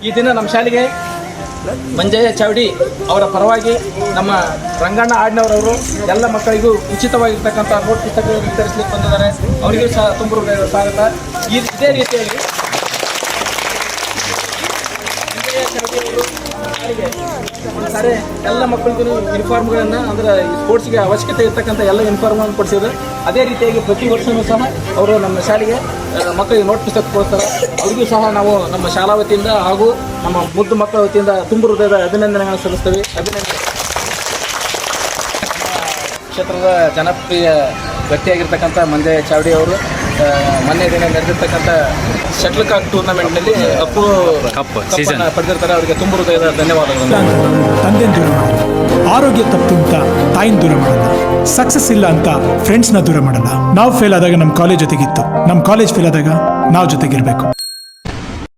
ಈ ದಿನ ನಮ್ಮ ಶಾಲೆಗೆ ಮಂಜಯ್ಯ ಚಾವಡಿ ಅವರ ಪರವಾಗಿ ನಮ್ಮ ರಂಗಣ್ಣ ಆಡ್ನವರವರು ಎಲ್ಲ ಮಕ್ಕಳಿಗೂ ಉಚಿತವಾಗಿರ್ತಕ್ಕಂಥ ನೋಟ್ ಪುಸ್ತಕ ವಿತರಿಸಲಿಕ್ಕೆ ಬಂದಿದ್ದಾರೆ. ಅವರಿಗೂ ಸಹ ತುಂಬ ಸ್ವಾಗತ. ಇದೇ ರೀತಿಯಾಗಿ ಮಂಜಯ್ಯ ಚಾವಡಿ ಅವರು ಶಾಲೆಗೆ ಸರಿ ಎಲ್ಲ ಮಕ್ಕಳಿಗೂ ಯೂನಿಫಾರ್ಮ್ಗಳನ್ನು ಅಂದರೆ ಸ್ಪೋರ್ಟ್ಸ್ಗೆ ಅವಶ್ಯಕತೆ ಇರ್ತಕ್ಕಂಥ ಎಲ್ಲ ಯೂನಿಫಾರ್ಮನ್ನು ಕೊಡಿಸಿದ್ರು. ಅದೇ ರೀತಿಯಾಗಿ ಪ್ರತಿ ವರ್ಷವೂ ಸಹ ಅವರು ನಮ್ಮ ಶಾಲೆಗೆ ಮಕ್ಕಳಿಗೆ ನೋಟ್ ಪುಸ್ತಕ ಕೊಡ್ತಾರೆ. ಅವರಿಗೂ ಸಹ ನಾವು ನಮ್ಮ ಶಾಲಾ ವತಿಯಿಂದ ಹಾಗೂ ನಮ್ಮ ಮುದ್ದು ಮಕ್ಕಳ ವತಿಯಿಂದ ತುಂಬ ಹೃದಯದ ಅಭಿನಂದನೆಗಳನ್ನು ಸಲ್ಲಿಸ್ತೇವೆ. ಅಭಿನಂದನೆ. ಕ್ಷೇತ್ರದ ಜನಪ್ರಿಯ ವ್ಯಕ್ತಿಯಾಗಿರ್ತಕ್ಕಂಥ ಮಂಜಯ್ಯ ಚಾವಡಿ ಅವರು ಮೊನ್ನೆ ದಿನ ನಡೆದಿರ್ತಕ್ಕಂಥ ಶಟ್ಲ್ ಕಾಕ್ ಟೂರ್ನಮೆಂಟ್ನಲ್ಲಿ ಕಪ್ಪು ಪಡೆದಿರ್ತಾರೆ. ಅವರಿಗೆ ತುಂಬ ಹೃದಯದ ಧನ್ಯವಾದಗಳು. ತಂದೆ ದೂರ ಮಾಡಲ್ಲ, ಆರೋಗ್ಯ ತಪ್ಪು ಅಂತ ತಾಯಿನ ದೂರ ಮಾಡಲ್ಲ, ಸಕ್ಸಸ್ ಇಲ್ಲ ಅಂತ ಫ್ರೆಂಡ್ಸ್ನ ದೂರ ಮಾಡಲ್ಲ. ನಾವು ಫೇಲ್ ಆದಾಗ ನಮ್ಮ ಕಾಲೇಜ್ ಜೊತೆಗಿತ್ತು, ನಮ್ಮ ಕಾಲೇಜ್ ಫೇಲ್ ಆದಾಗ ನಾವು ಜೊತೆಗಿರ್ಬೇಕು.